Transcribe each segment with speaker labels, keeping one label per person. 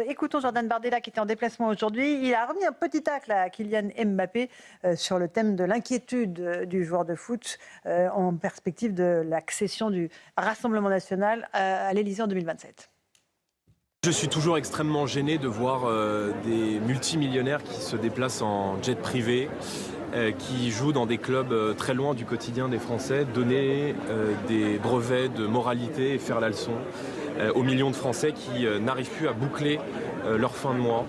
Speaker 1: Écoutons Jordan Bardella qui était en déplacement aujourd'hui. Il a remis un petit tacle à Kylian Mbappé sur le thème de l'inquiétude du joueur de foot en perspective de l'accession du Rassemblement national à l'Élysée en 2027.
Speaker 2: Je suis toujours extrêmement gêné de voir des multimillionnaires qui se déplacent en jet privé, qui jouent dans des clubs très loin du quotidien des Français, donner des brevets de moralité et faire la leçon aux millions de Français qui n'arrivent plus à boucler leur fin de mois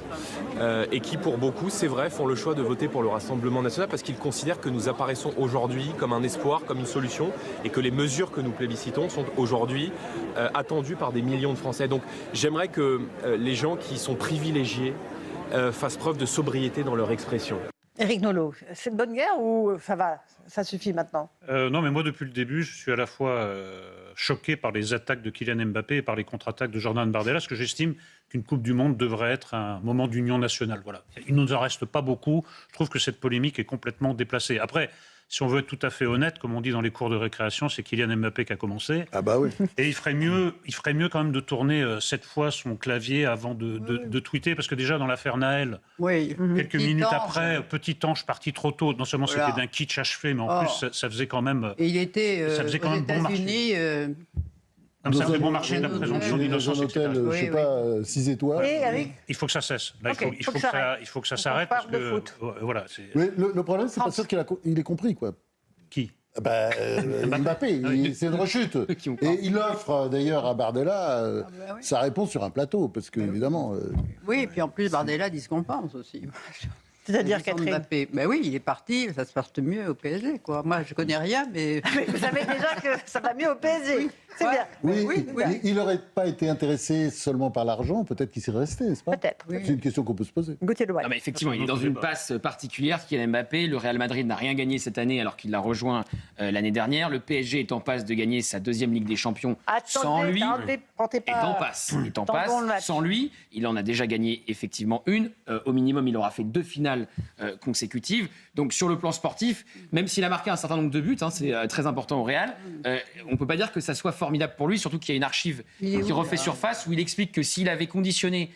Speaker 2: et qui, pour beaucoup, c'est vrai, font le choix de voter pour le Rassemblement national parce qu'ils considèrent que nous apparaissons aujourd'hui comme un espoir, comme une solution et que les mesures que nous plébiscitons sont aujourd'hui attendues par des millions de Français. Donc j'aimerais que les gens qui sont privilégiés fassent preuve de sobriété dans leur expression.
Speaker 1: Éric Nolot, c'est de bonne guerre ou ça va, ça suffit maintenant ?
Speaker 3: Non, mais moi, depuis le début, je suis à la fois choqué par les attaques de Kylian Mbappé et par les contre-attaques de Jordan Bardella, parce que j'estime qu'une Coupe du Monde devrait être un moment d'union nationale. Voilà. Il ne nous en reste pas beaucoup. Je trouve que cette polémique est complètement déplacée. Après, si on veut être tout à fait honnête, comme on dit dans les cours de récréation, c'est Kylian Mbappé qui a commencé.
Speaker 4: Ah bah oui.
Speaker 3: Et il ferait mieux quand même de tourner 7 fois son clavier avant de tweeter, parce que déjà dans l'affaire Naël, quelques minutes après, Petit Ange parti trop tôt. Non seulement c'était d'un kitsch achevé, mais en plus ça faisait quand même.
Speaker 5: Et il était
Speaker 3: ça faisait quand même bon marché. Ça faisait bon marché de la présomption d'innocence, etc.
Speaker 4: Je sais pas, 6 étoiles.
Speaker 3: Il faut que ça cesse. Là,
Speaker 1: Okay,
Speaker 3: il faut que ça s'arrête. Parce que, voilà,
Speaker 4: mais le problème, c'est pas sûr qu'il ait compris, quoi.
Speaker 3: Qui ?
Speaker 4: Mbappé, c'est une rechute. Et il offre d'ailleurs à Bardella sa réponse sur un plateau, parce que évidemment.
Speaker 5: Oui, et puis en plus, Bardella dit ce qu'on pense aussi.
Speaker 1: C'est-à-dire Catherine
Speaker 5: Mbappé. Ben oui, il est parti, ça se passe mieux au PSG, quoi. Moi, je connais rien, mais.
Speaker 1: Mais vous savez déjà que ça va mieux au PSG.
Speaker 5: Oui.
Speaker 1: C'est bien.
Speaker 4: Oui, il n'aurait pas été intéressé seulement par l'argent, peut-être qu'il serait resté, n'est-ce pas ?
Speaker 1: Peut-être.
Speaker 4: C'est une question qu'on peut se poser.
Speaker 1: Gauthier Lebret.
Speaker 6: Non, mais effectivement, il est dans une passe particulière, Kylian Mbappé. Le Real Madrid n'a rien gagné cette année alors qu'il l'a rejoint l'année dernière. Le PSG est en passe de gagner sa deuxième Ligue des Champions sans lui. Est en passe sans lui. Il en a déjà gagné effectivement une. Au minimum, il aura fait 2 finales consécutives. Donc sur le plan sportif, même s'il a marqué un certain nombre de buts, c'est très important au Real, on ne peut pas dire que ça soit formidable pour lui, surtout qu'il y a une archive qui refait surface où il explique que s'il avait conditionné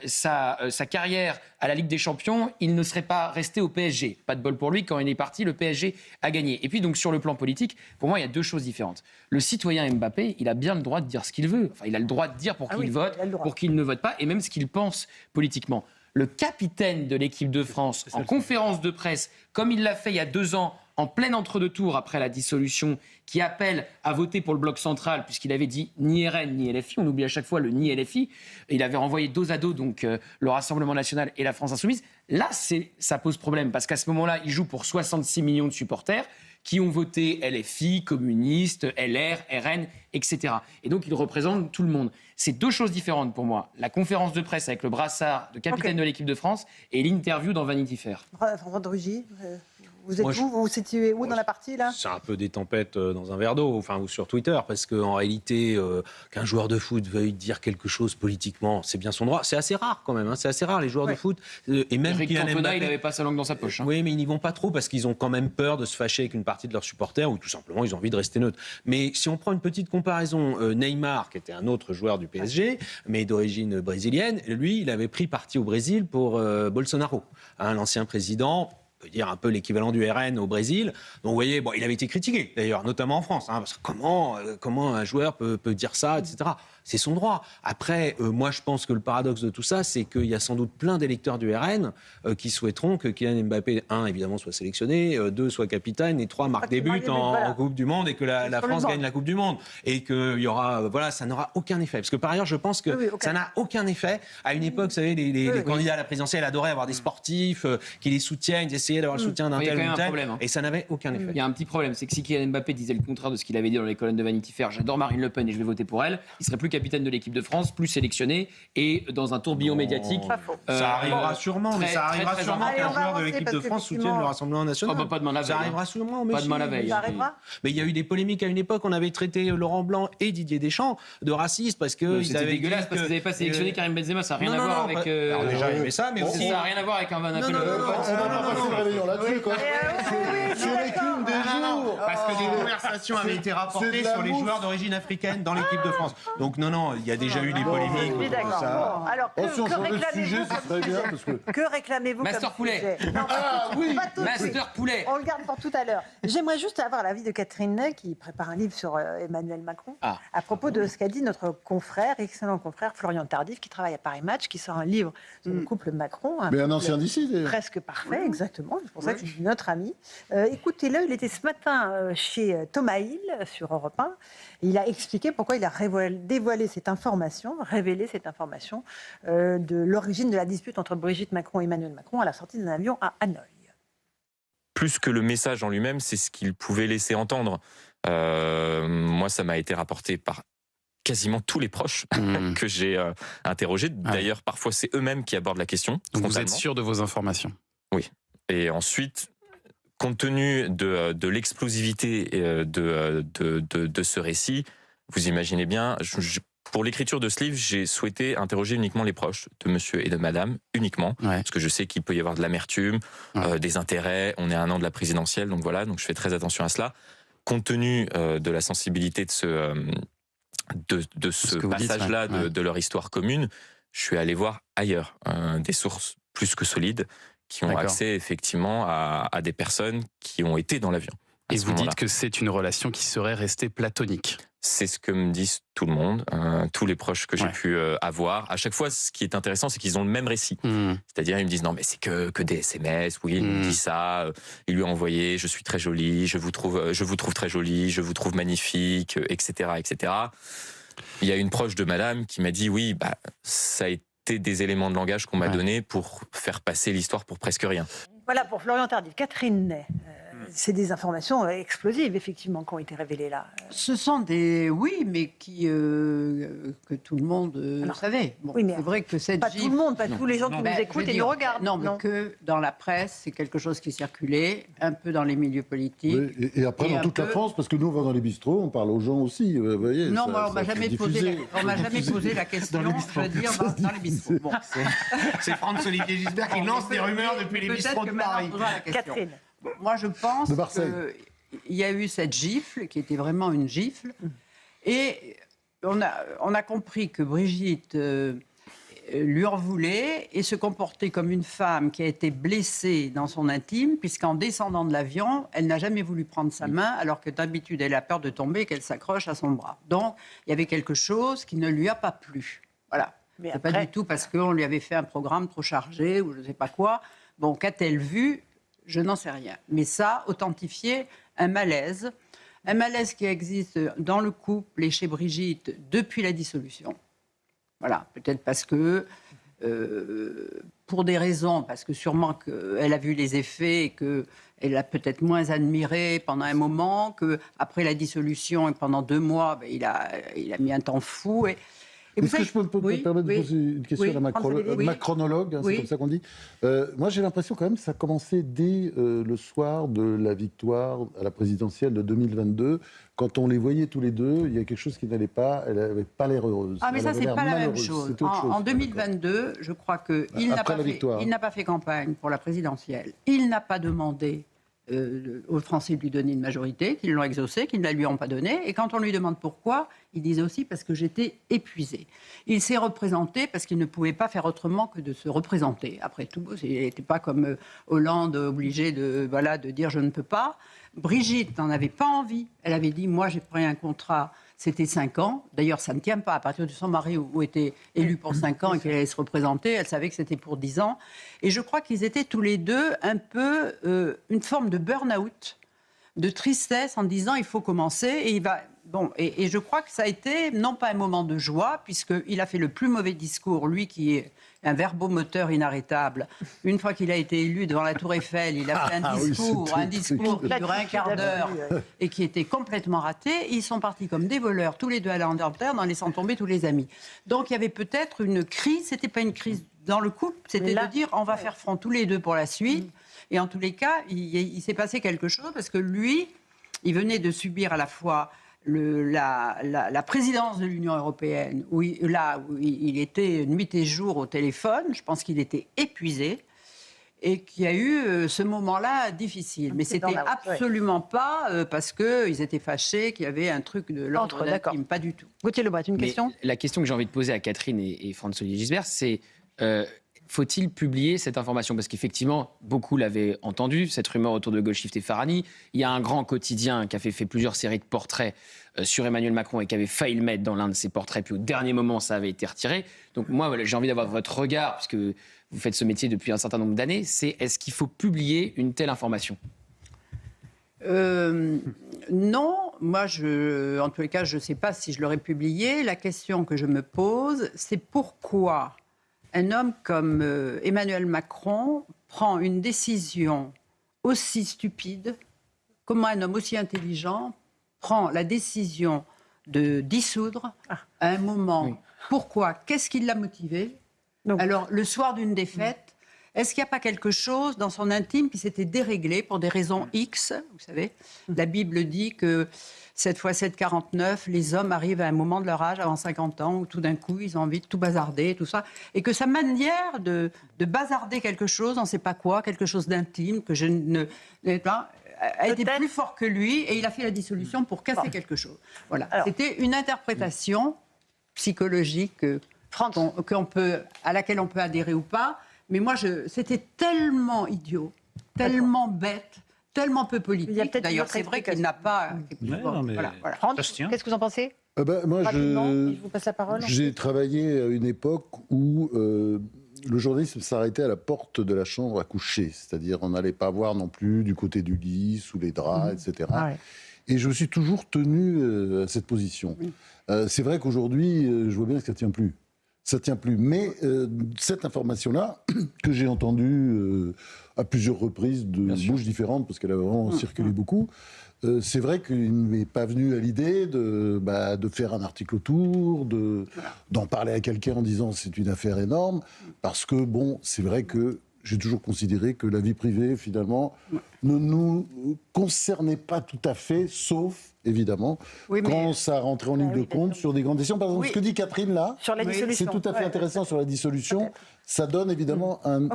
Speaker 6: sa carrière à la Ligue des Champions, il ne serait pas resté au PSG. Pas de bol pour lui, quand il est parti, le PSG a gagné. Et puis donc sur le plan politique, pour moi, il y a 2 choses différentes. Le citoyen Mbappé, il a bien le droit de dire ce qu'il veut. Enfin, il a le droit de dire pour qui il vote, pour qui il ne vote pas, et même ce qu'il pense politiquement. Le capitaine de l'équipe de France, en conférence de presse, comme il l'a fait il y a 2 ans, en plein entre-deux tours après la dissolution, qui appelle à voter pour le bloc central, puisqu'il avait dit ni RN ni LFI, on oublie à chaque fois le ni LFI, et il avait renvoyé dos à dos donc, le Rassemblement national et la France insoumise. Là, ça pose problème, parce qu'à ce moment-là, il joue pour 66 millions de supporters qui ont voté LFI, communistes, LR, RN, etc. Et donc, il représente tout le monde. C'est 2 choses différentes pour moi. La conférence de presse avec le brassard de capitaine de l'équipe de France et l'interview dans Vanity Fair.
Speaker 1: François de Rugy, vous êtes où ? Vous vous situez où dans la partie, là ?
Speaker 2: C'est un peu des tempêtes dans un verre d'eau, ou sur Twitter, parce qu'en réalité, qu'un joueur de foot veuille dire quelque chose politiquement, c'est bien son droit. C'est assez rare quand même, c'est assez rare les joueurs de foot. Et même
Speaker 6: Eric Cantona, il n'avait pas sa langue dans sa poche.
Speaker 2: Oui, mais ils n'y vont pas trop parce qu'ils ont quand même peur de se fâcher avec une partie de leurs supporters ou tout simplement ils ont envie de rester neutres. Mais si on prend une petite comparaison, Neymar, qui était un autre joueur du PSG, mais d'origine brésilienne, lui, il avait pris parti au Brésil pour Bolsonaro, l'ancien président. On peut dire un peu l'équivalent du RN au Brésil. Donc vous voyez, il avait été critiqué d'ailleurs, notamment en France. Parce que comment un joueur peut dire ça, etc. C'est son droit. Après, moi je pense que le paradoxe de tout ça, c'est qu'il y a sans doute plein d'électeurs du RN qui souhaiteront que Kylian Mbappé, 1, évidemment, soit sélectionné, 2, soit capitaine, et 3, marque des buts en Coupe du Monde, et que la France gagne la Coupe du Monde. Et que y aura, ça n'aura aucun effet. Parce que par ailleurs, je pense que ça n'a aucun effet. À une époque, vous savez, les candidats à la présidentielle adoraient avoir des sportifs qui les soutiennent, essayer d'avoir le soutien d'un tel ou tel, et ça n'avait aucun effet.
Speaker 6: Il y a un petit problème, c'est que si Kylian Mbappé disait le contraire de ce qu'il avait dit dans les colonnes de Vanity Fair, j'adore Marine Le Pen et je vais voter pour elle, il serait plus capitaine de l'équipe de France, plus sélectionné et dans un tourbillon médiatique.
Speaker 2: Ça arrivera sûrement, mais ça arrivera sûrement qu'un joueur de l'équipe de France soutienne le Rassemblement national.
Speaker 6: Pas demain la veille.
Speaker 2: Ça arrivera sûrement, mais
Speaker 6: pas demain la veille.
Speaker 2: Mais il y a eu des polémiques à une époque, on avait traité Laurent Blanc et Didier Deschamps de racistes parce que
Speaker 6: c'était dégueulasse parce qu'ils n'avaient pas sélectionné Karim Benzema, ça n'a rien à voir avec.
Speaker 2: Alors déjà, il met ça, mais aussi
Speaker 6: ça n'a rien à voir avec un Van Appel.
Speaker 4: On va pas passer le réveillon là-dessus, quoi. Ce n'est qu'une jours.
Speaker 2: Parce que des conversations avaient été rapportées sur les joueurs d'origine africaine dans l'équipe de France. Donc non, il y a déjà eu des polémiques.
Speaker 1: Oui, d'accord. Bon, alors,
Speaker 4: Si on changeait de sujet,
Speaker 1: réclamez-vous
Speaker 4: ce serait bien. Parce que...
Speaker 1: Que réclamez-vous
Speaker 6: Master
Speaker 1: comme
Speaker 6: Poulet.
Speaker 1: sujet Non,
Speaker 4: Ah oui,
Speaker 1: pas tout de suite.
Speaker 6: Master Poulet.
Speaker 1: On le garde pour tout à l'heure. J'aimerais juste avoir l'avis de Catherine Ney, qui prépare un livre sur Emmanuel Macron, à propos de ce qu'a dit notre confrère, excellent confrère, Florian Tardif, qui travaille à Paris Match, qui sort un livre sur le couple Macron.
Speaker 4: mais un
Speaker 1: couple
Speaker 4: ancien d'ici, d'ailleurs.
Speaker 1: presque parfait, exactement. C'est pour ça que c'est notre ami. Écoutez-le, il était ce matin chez Thomas Hill sur Europe 1. Il a expliqué pourquoi il a dévoilé cette information, révélé cette information de l'origine de la dispute entre Brigitte Macron et Emmanuel Macron à la sortie d'un avion à Hanoï.
Speaker 7: Plus que le message en lui-même, c'est ce qu'il pouvait laisser entendre. Moi, ça m'a été rapporté par quasiment tous les proches que j'ai interrogés. D'ailleurs, parfois, c'est eux-mêmes qui abordent la question.
Speaker 8: Donc vous êtes sûr de vos informations?
Speaker 7: Oui. Et ensuite, compte tenu de l'explosivité de ce récit, vous imaginez bien, pour l'écriture de ce livre, j'ai souhaité interroger uniquement les proches de monsieur et de madame, uniquement, parce que je sais qu'il peut y avoir de l'amertume, des intérêts, on est à un an de la présidentielle, donc voilà, donc je fais très attention à cela. Compte tenu de la sensibilité de ce passage-là, de leur histoire commune, je suis allé voir ailleurs des sources plus que solides qui ont accès effectivement à des personnes qui ont été dans l'avion.
Speaker 8: Et vous dites que c'est une relation qui serait restée platonique?
Speaker 7: C'est ce que me disent tout le monde, tous les proches que j'ai pu avoir. À chaque fois, ce qui est intéressant, c'est qu'ils ont le même récit. C'est-à-dire, ils me disent non, mais c'est que des SMS. Oui, il me dit ça. Il lui a envoyé. Je suis très jolie. Je vous trouve très jolie. Je vous trouve magnifique, etc., etc. Il y a une proche de Madame qui m'a dit oui, ça a été des éléments de langage qu'on m'a donné pour faire passer l'histoire pour presque rien.
Speaker 1: Voilà pour Florian Tardif. Catherine Ney. C'est des informations explosives, effectivement, qui ont été révélées là.
Speaker 5: Ce sont des... Oui, mais que tout le monde savait. Bon,
Speaker 1: oui, mais
Speaker 5: c'est vrai que cette
Speaker 1: pas
Speaker 5: gifle...
Speaker 1: tout le monde, pas tous les gens qui nous écoutent et nous regardent.
Speaker 5: Non, mais que dans la presse, c'est quelque chose qui circulait, un peu dans les milieux politiques.
Speaker 4: Oui, et après, dans toute la France, parce que nous, on va dans les bistrots, on parle aux gens aussi. Vous voyez,
Speaker 5: non, on m'a jamais posé la question, je veux dire, dans les bistrots. Bon.
Speaker 2: C'est Franz-Olivier Gisbert qui lance des rumeurs depuis les bistrots de Paris.
Speaker 1: Catherine.
Speaker 5: Moi, je pense qu'il y a eu cette gifle, qui était vraiment une gifle, et on a compris que Brigitte lui en voulait et se comportait comme une femme qui a été blessée dans son intime, puisqu'en descendant de l'avion, elle n'a jamais voulu prendre sa main, alors que d'habitude, elle a peur de tomber et qu'elle s'accroche à son bras. Donc, il y avait quelque chose qui ne lui a pas plu. Voilà. Mais après... pas du tout parce qu'on lui avait fait un programme trop chargé ou je ne sais pas quoi. Bon, qu'a-t-elle vu ? Je n'en sais rien. Mais ça authentifiait un malaise qui existe dans le couple et chez Brigitte depuis la dissolution. Voilà, peut-être parce que, pour des raisons, parce que sûrement qu'elle a vu les effets et qu'elle a peut-être moins admiré pendant un moment, qu'après la dissolution et pendant 2 mois, il a mis un temps fou.
Speaker 4: Est-ce que je peux me permettre de poser une question à la macronologue, c'est comme ça qu'on dit. Moi, j'ai l'impression quand même que ça a commencé dès le soir de la victoire à la présidentielle de 2022. Quand on les voyait tous les deux, il y a quelque chose qui n'allait pas. Elle n'avait pas l'air heureuse.
Speaker 5: Ah, mais ça, c'est pas la même chose. En 2022, je crois qu'il n'a pas fait campagne pour la présidentielle. Il n'a pas demandé aux Français de lui donner une majorité, qu'ils l'ont exaucée, qu'ils ne la lui ont pas donnée. Et quand on lui demande pourquoi, il disait aussi parce que j'étais épuisé. Il s'est représenté parce qu'il ne pouvait pas faire autrement que de se représenter. Après tout, il n'était pas comme Hollande obligé de dire je ne peux pas. Brigitte n'en avait pas envie. Elle avait dit moi j'ai pris un contrat. C'était 5 ans. D'ailleurs, ça ne tient pas. À partir de son mari où était élu pour 5 ans et qu'elle allait se représenter, elle savait que c'était pour 10 ans. Et je crois qu'ils étaient tous les deux un peu une forme de burn-out, de tristesse en disant il faut commencer. Et il va... Bon, et je crois que ça a été, non pas un moment de joie, puisqu'il a fait le plus mauvais discours, lui qui est un verbomoteur inarrêtable. Une fois qu'il a été élu devant la Tour Eiffel, il a fait un discours qui durait un quart d'heure et qui était complètement raté. Ils sont partis comme des voleurs, tous les deux à l'Angleterre, en laissant tomber tous les amis. Donc il y avait peut-être une crise, c'était pas une crise dans le couple, c'était de dire on va faire front tous les deux pour la suite. Et en tous les cas, il s'est passé quelque chose parce que lui, il venait de subir à la fois la présidence de l'Union européenne, où il était nuit et jour au téléphone. Je pense qu'il était épuisé. et qu'il y a eu ce moment-là difficile. Mais c'était absolument pas parce qu'ils étaient fâchés, qu'il y avait un truc de l'ordre d'intime, pas du tout.
Speaker 1: Gauthier Lebret, une question ?
Speaker 6: La question que j'ai envie de poser à Catherine et Franz-Olivier Gisbert, c'est faut-il publier cette information ? Parce qu'effectivement, beaucoup l'avaient entendu, cette rumeur autour de Golshifteh Farhani. Il y a un grand quotidien qui a fait plusieurs séries de portraits sur Emmanuel Macron et qui avait failli le mettre dans l'un de ses portraits, puis au dernier moment, ça avait été retiré. Donc moi, j'ai envie d'avoir votre regard, puisque vous faites ce métier depuis un certain nombre d'années, c'est est-ce qu'il faut publier une telle information ?
Speaker 5: Non, moi, en tous les cas, je ne sais pas si je l'aurais publié. La question que je me pose, c'est pourquoi un homme comme Emmanuel Macron prend une décision aussi stupide, comment un homme aussi intelligent prend la décision de dissoudre à un moment. Oui. Pourquoi ? Qu'est-ce qui l'a motivé ? Alors, le soir d'une défaite, est-ce qu'il n'y a pas quelque chose dans son intime qui s'était déréglé pour des raisons X ? Vous savez, la Bible dit que 7 x 7, 49, les hommes arrivent à un moment de leur âge, avant 50 ans, où tout d'un coup, ils ont envie de tout bazarder, tout ça. Et que sa manière de bazarder quelque chose, on ne sait pas quoi, quelque chose d'intime, que je ne... a été plus fort que lui, et il a fait la dissolution pour casser quelque chose. Voilà. Alors, c'était une interprétation psychologique à laquelle on peut adhérer ou pas. Mais moi, c'était tellement idiot, tellement bête, tellement peu politique. D'ailleurs, c'est vrai qu'il n'a pas...
Speaker 1: Voilà. Franz, qu'est-ce que vous en pensez ?
Speaker 4: Moi,
Speaker 1: je vous passe la parole.
Speaker 4: J'ai travaillé à une époque où le journalisme s'arrêtait à la porte de la chambre à coucher. C'est-à-dire, on n'allait pas voir non plus du côté du lit, sous les draps, etc. Ah ouais. Et je me suis toujours tenu à cette position. Oui. C'est vrai qu'aujourd'hui, je vois bien que ça ne tient plus. Ça tient plus. Mais cette information-là, que j'ai entendue à plusieurs reprises de bouches différentes, parce qu'elle a vraiment circulé beaucoup, c'est vrai qu'il ne m'est pas venu à l'idée de faire un article autour, d'en parler à quelqu'un en disant c'est une affaire énorme, parce que, c'est vrai que j'ai toujours considéré que la vie privée, finalement, ne nous concernait pas tout à fait, sauf, évidemment, quand ça rentrait en ligne de compte sur des grandes décisions. Par exemple, ce que dit Catherine, là, sur la dissolution, c'est tout à fait intéressant sur la dissolution. Ça donne évidemment une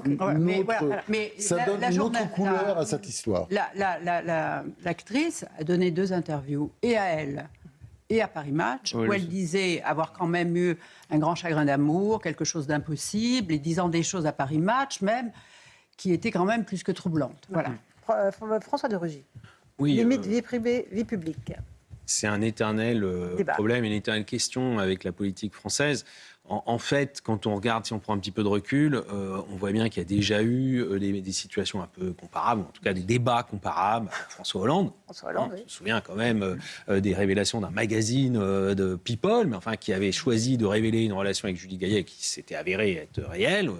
Speaker 4: autre couleur à cette histoire.
Speaker 5: L'actrice a donné 2 interviews, et à elle et à Paris Match, où elle disait avoir quand même eu un grand chagrin d'amour, quelque chose d'impossible, et disant des choses à Paris Match même, qui étaient quand même plus que troublantes. Voilà.
Speaker 1: François de Rugy,
Speaker 2: oui,
Speaker 1: limite vie privée, vie publique.
Speaker 2: C'est un éternel problème, une éternelle question avec la politique française. En fait, quand on regarde, si on prend un petit peu de recul, on voit bien qu'il y a déjà eu des situations un peu comparables, en tout cas des débats comparables à François Hollande. On se souvient quand même des révélations d'un magazine de People, mais enfin qui avait choisi de révéler une relation avec Julie Gaillet qui s'était avérée être réelle.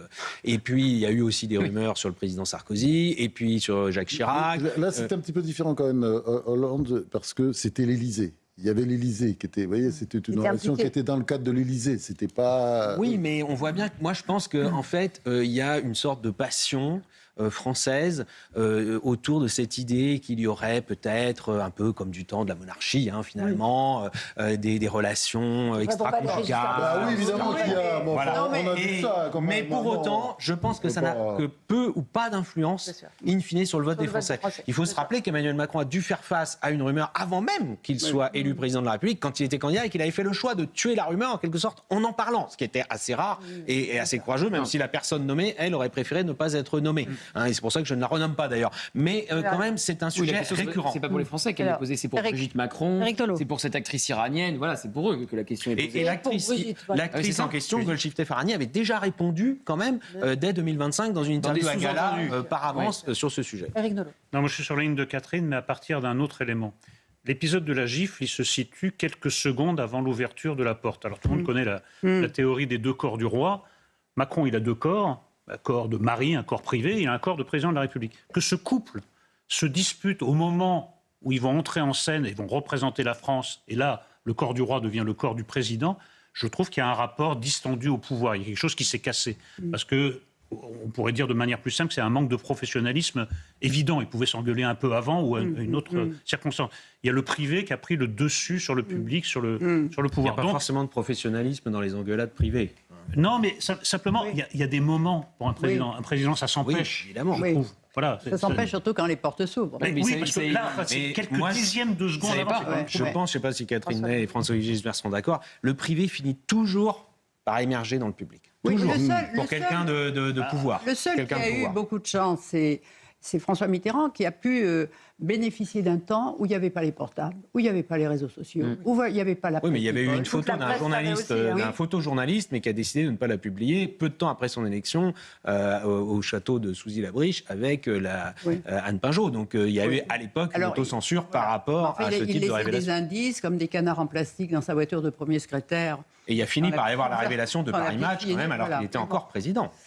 Speaker 2: Et puis il y a eu aussi des rumeurs sur le président Sarkozy, et puis sur Jacques Chirac.
Speaker 4: Là, c'est un petit peu différent quand même, Hollande, parce que c'était l'Élysée. Il y avait l'Élysée qui était, vous voyez, c'était une relation qui était dans le cadre de l'Élysée. C'était pas.
Speaker 2: Oui, mais on voit bien que moi, je pense qu'en fait, il y a une sorte de passion française autour de cette idée qu'il y aurait peut-être, un peu comme du temps de la monarchie, finalement, des relations extra-conjugales.
Speaker 4: Oui, évidemment qu'il y a.
Speaker 2: Voilà.
Speaker 4: On a vu ça.
Speaker 2: Mais pour autant, je pense que ça n'a que peu ou pas d'influence, in fine, sur le vote des Français. Il faut se rappeler qu'Emmanuel Macron a dû faire face à une rumeur avant même qu'il soit élu président de la République, quand il était candidat, et qu'il avait fait le choix de tuer la rumeur, en quelque sorte, en en parlant, ce qui était assez rare et assez courageux, même si la personne nommée, elle, aurait préféré ne pas être nommée. Et c'est pour ça que je ne la renomme pas d'ailleurs. Mais quand même, c'est un sujet récurrent.
Speaker 6: C'est pas pour les Français qu'elle est posée, c'est pour Brigitte Macron, c'est pour cette actrice iranienne. Voilà, c'est pour eux que la question est posée.
Speaker 2: Et l'actrice en question, Golshifteh Farhani, avait déjà répondu quand même dès 2025 dans une interview à Gala par avance sur ce sujet.
Speaker 1: Éric Nolot.
Speaker 3: Non, moi je suis sur la ligne de Catherine, mais à partir d'un autre élément. L'épisode de la gifle, il se situe quelques secondes avant l'ouverture de la porte. Alors tout le monde connaît la théorie des 2 corps du roi. Macron, il a 2 corps. Un corps de mari, un corps privé, et un corps de président de la République. Que ce couple se dispute au moment où ils vont entrer en scène et vont représenter la France, et là, le corps du roi devient le corps du président, je trouve qu'il y a un rapport distendu au pouvoir. Il y a quelque chose qui s'est cassé. Parce que on pourrait dire de manière plus simple, c'est un manque de professionnalisme évident. Il pouvait s'engueuler un peu avant ou à une autre circonstance. Il y a le privé qui a pris le dessus sur le public, sur le pouvoir.
Speaker 2: Il n'y a pas forcément de professionnalisme dans les engueulades privées.
Speaker 3: Non, mais simplement, il y a des moments pour un président. Un président, ça s'empêche,
Speaker 2: évidemment.
Speaker 3: je trouve. Voilà,
Speaker 5: ça s'empêche surtout quand les portes s'ouvrent.
Speaker 3: Oui, parce que là, c'est quelques dixièmes de seconde avant.
Speaker 2: Je pense, je ne sais pas si Catherine Ney et François-Olivier Gisbert seront d'accord, le privé finit toujours par émerger dans le public.
Speaker 5: Oui,
Speaker 2: toujours. Pour quelqu'un de pouvoir.
Speaker 5: Le seul qui a eu beaucoup de chance, c'est François Mitterrand qui a pu bénéficier d'un temps où il n'y avait pas les portables, où il n'y avait pas les réseaux sociaux, où il n'y avait pas la presse.
Speaker 2: Oui, mais il y avait eu une photo d'un journaliste, d'un photojournaliste, mais qui a décidé de ne pas la publier peu de temps après son élection au château de Souzy-la-Briche avec Anne Pinjot. Donc il y a eu à l'époque une autocensure par rapport à ce type de révélation.
Speaker 5: Il laissait des indices comme des canards en plastique dans sa voiture de premier secrétaire.
Speaker 2: Et il a fini par y avoir la révélation de Paris Match quand même, alors qu'il était encore président.